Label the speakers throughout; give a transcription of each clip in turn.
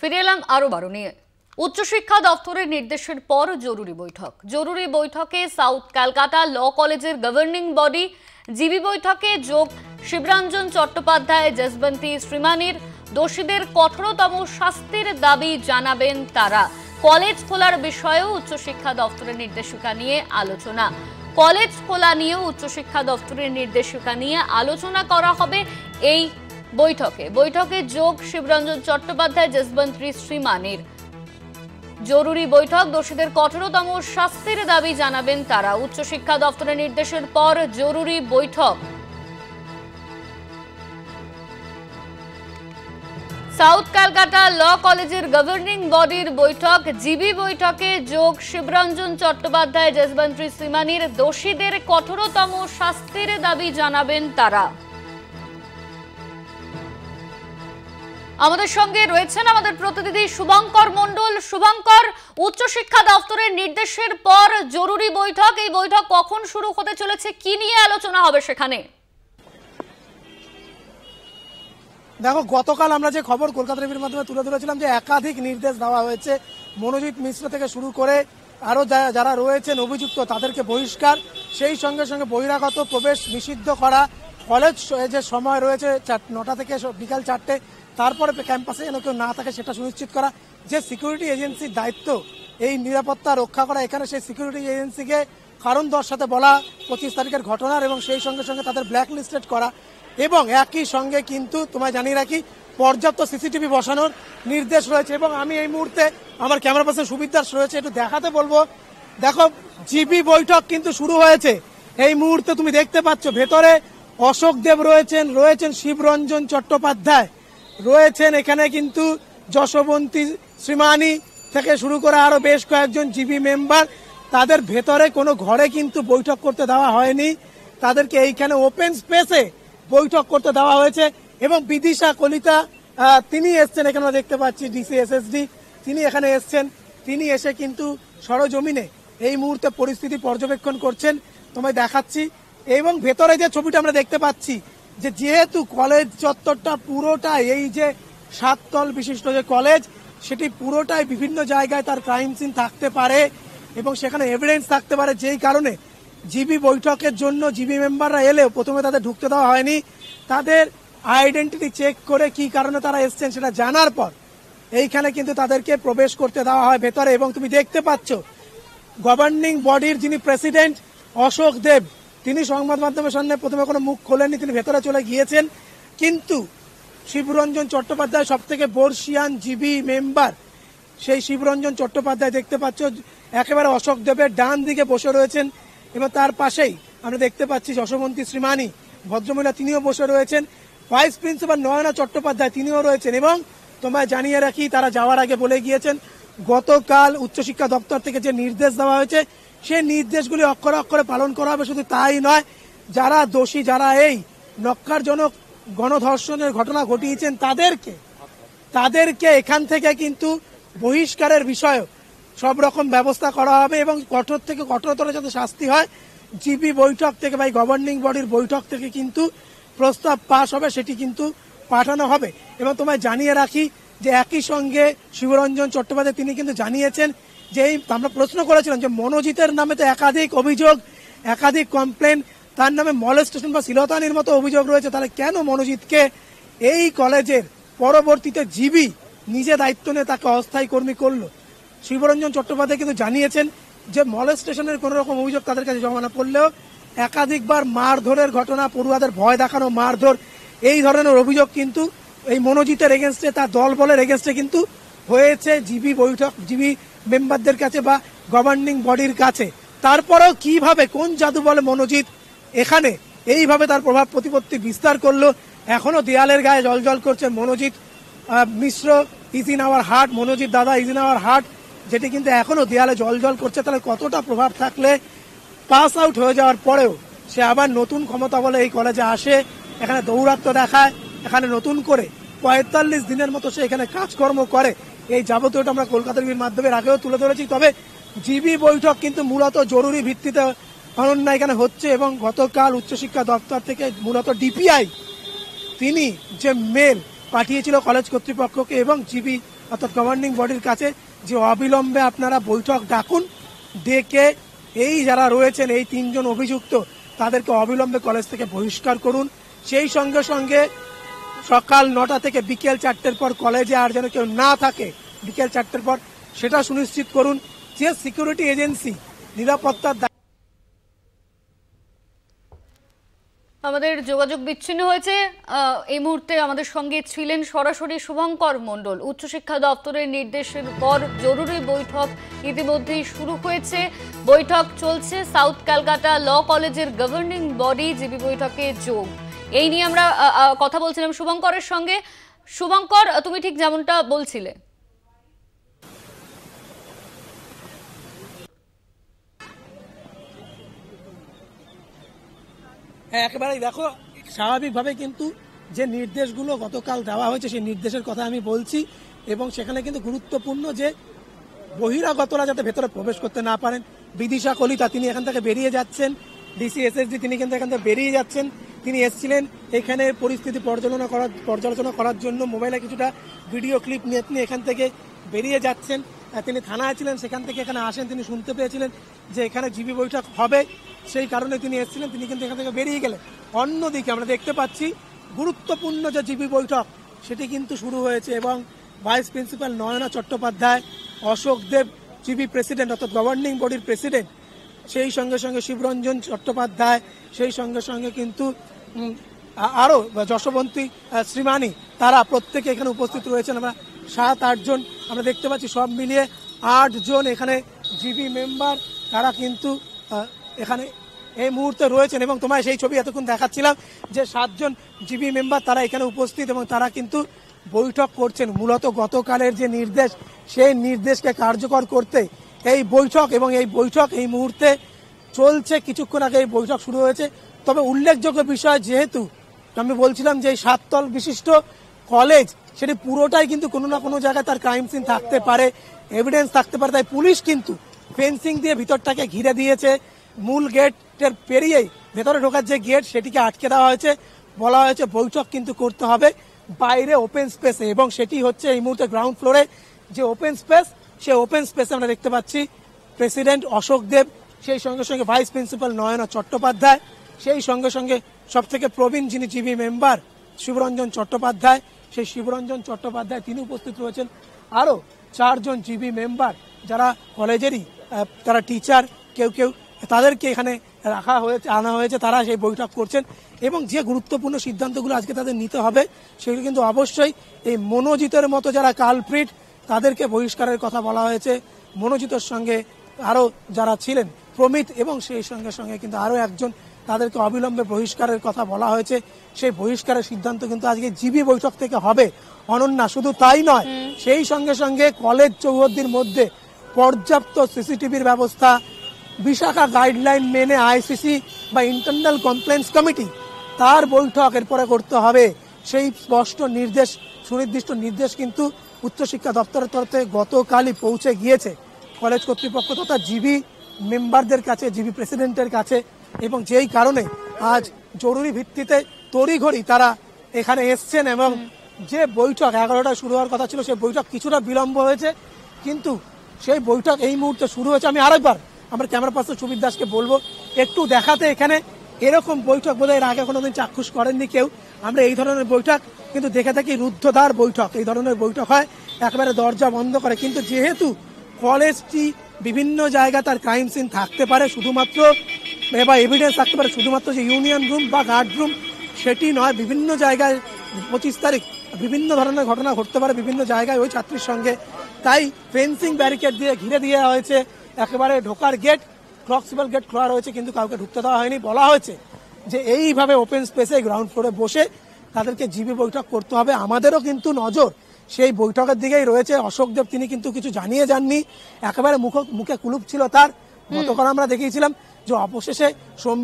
Speaker 1: ফিরে এলাম আরো বারো নিয়ে। উচ্চশিক্ষা দপ্তরের নির্দেশের পর জরুরি বৈঠক। জরুরি বৈঠকে সাউথ ক্যালকাটা ল কলেজের গভর্নিং বডি। জিবি বৈঠকে যোগ শিবরঞ্জন চট্টোপাধ্যায়, জসবন্তী শ্রীমানির। দোষীদের কঠোরতম শাস্তির দাবি জানাবেন তারা। কলেজ খোলার বিষয়েও উচ্চশিক্ষা দপ্তরের নির্দেশিকা নিয়ে আলোচনা। কলেজ খোলা নিয়েও উচ্চশিক্ষা দপ্তরের নির্দেশিকা নিয়ে আলোচনা করা হবে এই বৈঠকে যোগ শিবরঞ্জন চট্টোপাধ্যায়, জসবন্তী শ্রীমানির। জরুরি বৈঠক, দোষীদের কঠোরতম শাস্তির দাবি জানাবেন তারা। উচ্চশিক্ষা দপ্তরের নির্দেশের পর জরুরি বৈঠক। সাউথ ক্যালকাটা ল কলেজের গভর্নিং বডির বৈঠক। জিবি বৈঠকে যোগ শিবরঞ্জন চট্টোপাধ্যায়, জসবন্তী শ্রীমানির। দোষীদের কঠোরতম শাস্তির দাবি জানাবেন তারা। আমাদের সঙ্গে রয়েছেন আমাদের প্রতিনিধি শুভঙ্কর মণ্ডল। শুভঙ্কর, উচ্চশিক্ষা দপ্তরের নির্দেশের পর জরুরি বৈঠক, এই বৈঠক কখন শুরু হতে চলেছে, কি নিয়ে আলোচনা হবে সেখানে?
Speaker 2: দেখো, গতকাল আমরা যে খবর কলকাতা টিভির মাধ্যমে তুলে ধরেছিলাম যে একাধিক নির্দেশ দেওয়া হয়েছে। মনোজিৎ মিশ্র থেকে শুরু করে আরো যারা রয়েছেন অভিযুক্ত তাদেরকে বহিষ্কার, সেই সঙ্গে সঙ্গে বহিরাগত প্রবেশ নিষিদ্ধ করা, কলেজ যে সময় রয়েছে 9টা থেকে বিকাল 4টে, তারপরে ক্যাম্পাসে যেন কেউ না থাকে সেটা সুনিশ্চিত করা। যে সিকিউরিটি এজেন্সির দায়িত্ব এই নিরাপত্তা রক্ষা করা, এখানে সেই সিকিউরিটি এজেন্সিকে কারণ দর্শাতে বলা 25 তারিখের ঘটনার, এবং সেই সঙ্গে সঙ্গে তাদের ব্ল্যাক লিস্টেড করা, এবং একই সঙ্গে কিন্তু তোমায় জানিয়ে রাখি পর্যাপ্ত সিসিটিভি বসানোর নির্দেশ রয়েছে। এবং আমি এই মুহূর্তে আমার ক্যামেরা পার্সন সুবিধ দাস রয়েছে, একটু দেখাতে বলবো। দেখো, জিবি বৈঠক কিন্তু শুরু হয়েছে এই মুহূর্তে। তুমি দেখতে পাচ্ছ ভেতরে অশোক দেব রয়েছেন শিবরঞ্জন চট্টোপাধ্যায় রয়েছেন, এখানে কিন্তু যশবন্তী শ্রীমানি থেকে শুরু করে আরো বেশ কয়েকজন জিবি মেম্বার। তাদের ভেতরে কোনো ঘরে কিন্তু বৈঠক করতে দেওয়া হয়নি, তাদেরকে এইখানে ওপেন স্পেসে বৈঠক করতে দেওয়া হয়েছে। এবং বিদিশা কলিতা তিনি এসছেন, এখানে আমরা দেখতে পাচ্ছি ডিসি এসএসডি তিনি এখানে এসছেন। তিনি এসে কিন্তু সরজমিনে এই মুহূর্তে পরিস্থিতি পর্যবেক্ষণ করছেন, তোমায় দেখাচ্ছি। এবং ভেতরে যে ছবিটা আমরা দেখতে পাচ্ছি, যে যেহেতু কলেজ চত্বরটা পুরোটাই এই যে 7 তল বিশিষ্ট যে কলেজ, সেটি পুরোটাই বিভিন্ন জায়গায় তার ক্রাইম সিন থাকতে পারে এবং সেখানে এভিডেন্স থাকতে পারে, যেই কারণে জিবি বৈঠকের জন্য জিবি মেম্বাররা এলেও প্রথমে তাদের ঢুকতে দেওয়া হয়নি। তাদের আইডেন্টিটি চেক করে কি কারণে তারা এসছেন সেটা জানার পর এইখানে কিন্তু তাদেরকে প্রবেশ করতে দেওয়া হয় ভেতরে। এবং তুমি দেখতে পাচ্ছ গভর্নিং বডির যিনি প্রেসিডেন্ট অশোক দেব, তিনি সংবাদ মাধ্যমের সামনে প্রথমে কোনো মুখ খোলেননি, তিনি ভেতরে চলে গিয়েছেন। কিন্তু শিবরঞ্জন চট্টোপাধ্যায় সব থেকে বর্ষিয়ান জিবি মেম্বার, সেই শিবরঞ্জন চট্টোপাধ্যায় দেখতে পাচ্ছ একেবারে অশোক দেবের ডান দিকে বসে রয়েছেন। এবং তার পাশেই আমরা দেখতে পাচ্ছি যশবন্তী শ্রীমানি ভদ্রমহিলা, তিনিও বসে রয়েছেন। ভাইস প্রিন্সিপাল নয়না চট্টোপাধ্যায় তিনিও রয়েছেন। এবং তোমায় জানিয়ে রাখি, তারা যাওয়ার আগে বলে গিয়েছেন গতকাল উচ্চশিক্ষা দপ্তর থেকে যে নির্দেশ দেওয়া হয়েছে সেই নির্দেশগুলি অক্ষরে অক্ষরে পালন করা হবে। শুধু তাই নয়, যারা দোষী, যারা এই নক্কারজনক গণধর্ষণের ঘটনা ঘটিয়েছেন তাদেরকে এখান থেকে কিন্তু বহিষ্কারের বিষয়ে সব রকম ব্যবস্থা করা হবে এবং কঠোর থেকে কঠোরতর যাতে শাস্তি হয়, জিবি বৈঠক থেকে বা গভর্নিং বডির বৈঠক থেকে কিন্তু প্রস্তাব পাশ হবে, সেটি কিন্তু পাঠানো হবে। এবং তোমায় জানিয়ে রাখি যে একই সঙ্গে শিবরঞ্জন চট্টোপাধ্যায় তিনি কিন্তু জানিয়েছেন যে আমরা প্রশ্ন করেছিলাম যে মনোজিতের নামে তো একাধিক অভিযোগ, একাধিক কমপ্লেন, তার নামে মলেস্টেশন বা শ্লীলতাহানির মতো অভিযোগ রয়েছে, তাহলে কেন মনোজিৎকে এই কলেজের পরবর্তীতে জিবি নিজে দায়িত্ব নিয়ে তাকে অস্থায়ী কর্মী করলো? শিবরঞ্জন চট্টোপাধ্যায় কিন্তু জানিয়েছেন যে মলেস্টেশনের কোন রকম অভিযোগ তাদের কাছে জমা না পড়লেও একাধিকবার মারধরের ঘটনা, পড়ুয়াদের ভয় দেখানো, মারধর, এই ধরনের অভিযোগ কিন্তু এই মনোজিতের এগেনস্টে, তার দল বলের এগেনস্টে কিন্তু হয়েছে জিবি বৈঠক, জিবি মেম্বারদের কাছে বা গভর্নিং বডির কাছে। তারপরেও কিভাবে, কোন জাদু বলে মনোজিৎ এখানে এইভাবে তার প্রভাব প্রতিপত্তি বিস্তার করলো, এখনো দেয়ালের গায়ে জল করছে। Manojit Mishra is in our heart, Manojit দাদা ইজ ইন আওয়ার হার্ট, যেটি কিন্তু এখনো দেয়ালে জল করছে। তাহলে কতটা প্রভাব থাকলে পাস আউট হয়ে যাওয়ার পরেও সে আবার নতুন ক্ষমতা বলে এই কলেজে আসে, এখানে দৌরাত্ম্য দেখায়, এখানে নতুন করে 45 দিনের মতো সে এখানে কাজকর্ম করে। এই যাবতীয়টা আমরা কলকাতা টিভির মাধ্যমে আগেও তুলে ধরেছি। তবে জিবি বৈঠক কিন্তু মূলত জরুরি ভিত্তিতে অনন্যা এখানে হচ্ছে এবং গতকাল উচ্চশিক্ষা দপ্তর থেকে মূলত ডিপিআই তিনি যে মেল পাঠিয়েছিল কলেজ কর্তৃপক্ষকে এবং জিবি অর্থাৎ গভর্নিং বডির কাছে যে অবিলম্বে আপনারা বৈঠক ডাকুন, ডেকে এই যারা রয়েছেন এই 3 জন অভিযুক্ত তাদেরকে অবিলম্বে কলেজ থেকে বহিষ্কার করুন। সেই সঙ্গে সঙ্গে সকাল 9টা থেকে বিকেল 4টের পর কলেজে আর যেন কেউ না থাকে বিকেল 4টের পর, সেটা সুনিশ্চিত করুন। যে সিকিউরিটি এজেন্সি নিরাপত্তার
Speaker 1: আমাদের যোগাযোগ বিচ্ছিন্ন হয়েছে। এই মুহূর্তে আমাদের সঙ্গে ছিলেন সরাসরি শুভঙ্কর মণ্ডল। উচ্চশিক্ষা দপ্তরের নির্দেশের পর জরুরি বৈঠক ইতিমধ্যেই শুরু হয়েছে। বৈঠক চলছে সাউথ ক্যালকাটা ল কলেজের গভর্নিং বডি জিবি বৈঠকে যোগ। এই নিয়ে আমরা কথা বলছিলাম শুভঙ্করের সঙ্গে। শুভঙ্কর, তুমি ঠিক যেমনটা বলছিলে,
Speaker 2: একেবারেই দেখো স্বাভাবিকভাবে কিন্তু যে নির্দেশগুলো গতকাল দেওয়া হয়েছে সেই নির্দেশের কথা আমি বলছি, এবং সেখানে কিন্তু গুরুত্বপূর্ণ যে বহিরাগতরা যাতে ভেতরে প্রবেশ করতে না পারেন। বিদিশা কলিতা তিনি এখান থেকে বেরিয়ে যাচ্ছেন, ডিসি এসএসডি তিনি কিন্তু এখান থেকে বেরিয়ে যাচ্ছেন। তিনি এসেছিলেন এখানে পরিস্থিতি পর্যালোচনা করার জন্য, মোবাইলে কিছুটা ভিডিও ক্লিপ নিয়ে তিনি এখান থেকে বেরিয়ে যাচ্ছেন। তিনি থানায় ছিলেন, সেখান থেকে এখানে আসেন, তিনি শুনতে পেয়েছিলেন যে এখানে জিবি বৈঠক হবে, সেই কারণে তিনি এসেছিলেন, তিনি কিন্তু এখান থেকে বেরিয়ে গেলেন। অন্যদিকে আমরা দেখতে পাচ্ছি গুরুত্বপূর্ণ যে জিবি বৈঠক সেটি কিন্তু শুরু হয়েছে, এবং ভাইস প্রিন্সিপাল নয়না চট্টোপাধ্যায়, অশোক দেব জিবি প্রেসিডেন্ট অর্থাৎ গভর্নিং বডির প্রেসিডেন্ট, সেই সঙ্গে সঙ্গে শিবরঞ্জন চট্টোপাধ্যায়, সেই সঙ্গে সঙ্গে কিন্তু আরও যশবন্তী শ্রীমানি, তারা প্রত্যেকে এখানে উপস্থিত রয়েছেন। আমরা 7-8 জন আমরা দেখতে পাচ্ছি, সব মিলিয়ে 8 জন এখানে জিবি মেম্বার তারা কিন্তু এখানে এই মুহূর্তে রয়েছেন। এবং তোমায় সেই ছবি এতক্ষণ দেখাচ্ছিলাম যে 7 জন জিবি মেম্বার তারা এখানে উপস্থিত, এবং তারা কিন্তু বৈঠক করছেন। মূলত গতকালের যে নির্দেশ সেই নির্দেশকে কার্যকর করতে এই বৈঠক, এবং এই বৈঠক এই মুহূর্তে চলছে। কিছুক্ষণ আগে এই বৈঠক শুরু হয়েছে। তবে উল্লেখযোগ্য বিষয়, যেহেতু আমি বলছিলাম যে এই 7 তল বিশিষ্ট কলেজ, সেটি পুরোটাই কিন্তু কোনো না কোনো জায়গায় তার ক্রাইম সিন থাকতে পারে, এভিডেন্স থাকতে পারে, তাই পুলিশ কিন্তু ফেন্সিং দিয়ে ভিতরটাকে ঘিরে দিয়েছে। মূল গেটের পেরিয়েই ভেতরে ঢোকার যে গেট সেটিকে আটকে দেওয়া হয়েছে। বলা হয়েছে বৈঠক কিন্তু করতে হবে বাইরে ওপেন স্পেসে, এবং সেটি হচ্ছে এই মুহূর্তে গ্রাউন্ড ফ্লোরে যে ওপেন স্পেস, সেই ওপেন স্পেসে আমরা দেখতে পাচ্ছি প্রেসিডেন্ট অশোক দেব, সেই সঙ্গে সঙ্গে ভাইস প্রিন্সিপাল নয়না চট্টোপাধ্যায়, সেই সঙ্গে সঙ্গে সব থেকে প্রবীণ যিনি জিবি মেম্বার শিবরঞ্জন চট্টোপাধ্যায়, সেই শিবরঞ্জন চট্টোপাধ্যায় তিনি উপস্থিত রয়েছেন। আরও 4 জন জিবি মেম্বার যারা কলেজেরই, তারা টিচার, কেউ তাদেরকে এখানে আনা হয়েছে, তারা সেই বৈঠক করছেন। এবং যে গুরুত্বপূর্ণ সিদ্ধান্তগুলো আজকে তাদের নিতে হবে সেগুলো কিন্তু অবশ্যই এই মনোজিতের মতো যারা কালপ্রিট তাদেরকে বহিষ্কারের কথা বলা হয়েছে। মনোজিতের সঙ্গে আরও যারা ছিলেন প্রমিত, এবং সেই সঙ্গে সঙ্গে কিন্তু আরও একজন, তাদেরকে অবিলম্বে বহিষ্কারের কথা বলা হয়েছে। সেই বহিষ্কারের সিদ্ধান্ত কিন্তু আজকে জিবি বৈঠক থেকে হবে। অনন্যা, শুধু তাই নয়, সেই সঙ্গে সঙ্গে কলেজ চৌহদ্দির মধ্যে পর্যাপ্ত সিসিটিভির ব্যবস্থা, বিশাখা গাইডলাইন মেনে আইসিসি বা ইন্টারনাল কমপ্লেন্স কমিটি তার বৈঠক এরপরে করতে হবে। সেই স্পষ্ট নির্দেশ, সুনির্দিষ্ট নির্দেশ কিন্তু উচ্চশিক্ষা দপ্তরের তরফ থেকে গতকালই পৌঁছে গিয়েছে কলেজ কর্তৃপক্ষ তথা জিবি মেম্বারদের কাছে, জিবি প্রেসিডেন্টের কাছে। এবং যেই কারণে আজ জরুরি ভিত্তিতে তড়িঘড়ি তারা এখানে এসছেন, এবং যে বৈঠক 11টায় শুরু হওয়ার কথা ছিল সেই বৈঠক কিছুটা বিলম্ব হয়েছে, কিন্তু সেই বৈঠক এই মুহূর্তে শুরু হয়েছে। আমি আরেকবার আমার ক্যামেরা পার্সন সুমিত দাসকে বলবো একটু দেখাতে, এখানে এরকম বৈঠক বোধহয় এর আগে কোনোদিন চাক্ষুষ করেননি কেউ। আমরা এই ধরনের বৈঠক কিন্তু দেখে থাকি, রুদ্ধদ্বার বৈঠক, এই ধরনের বৈঠক হয় একেবারে দরজা বন্ধ করে। কিন্তু যেহেতু কলেজটি বিভিন্ন জায়গায় তার ক্রাইম সিন থাকতে পারে, শুধুমাত্র বা এভিডেন্স থাকতে পারে শুধুমাত্র যে ইউনিয়ন রুম বা গার্ড রুম সেটি নয়, বিভিন্ন জায়গায় 25 তারিখ বিভিন্ন ধরনের ঘটনা ঘটতে পারে বিভিন্ন জায়গায় ওই ছাত্রীর সঙ্গে। তাই ফেন্সিং ব্যারিকেড দিয়ে ঘিরে দেওয়া হয়েছে একেবারে ঢোকার গেট, ফ্লেক্সিবল গেট খোলা রয়েছে, কিন্তু কাউকে ঢুকতে দেওয়া হয়নি। বলা হয়েছে যে এইভাবে ওপেন স্পেসে গ্রাউন্ড ফ্লোরে বসে তাদেরকে জিবি বৈঠক করতে হবে। আমাদেরও কিন্তু নজর সেই বৈঠকের দিকেই রয়েছে। অশোক দেব তিনি কিন্তু কিছু জানিয়ে যাননি, একেবারে মুখে কুলুপ ছিল তার। গতকাল আমরা দেখিয়েছিলাম যে অবশেষে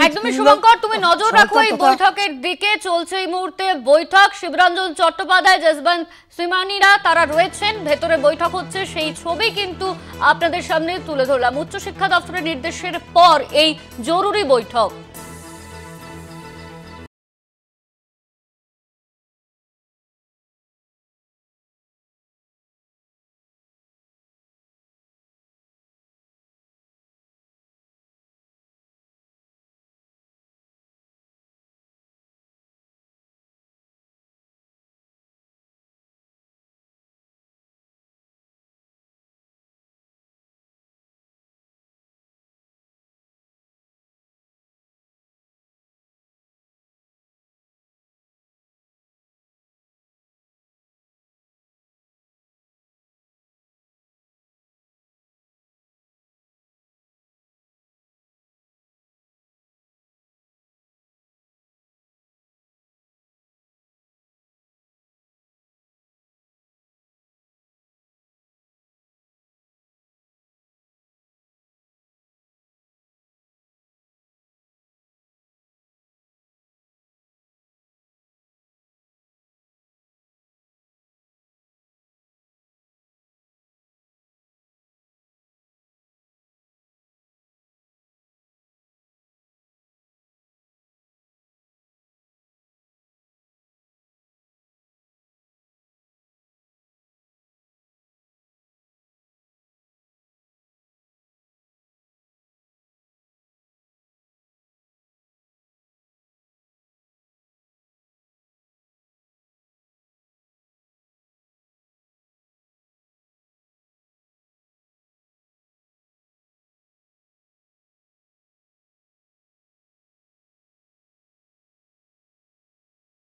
Speaker 1: একদমই শুভঙ্কর, তুমি নজর রাখো এই বৈঠকের দিকে। চলছে এই মুহূর্তে বৈঠক, শিবরঞ্জন চট্টোপাধ্যায়, যশবন্ত শ্রীমানিরা তারা রয়েছেন, ভেতরে বৈঠক হচ্ছে, সেই ছবি কিন্তু আপনাদের সামনে তুলে ধরলাম। উচ্চশিক্ষা দপ্তরের নির্দেশের পর এই জরুরি বৈঠক।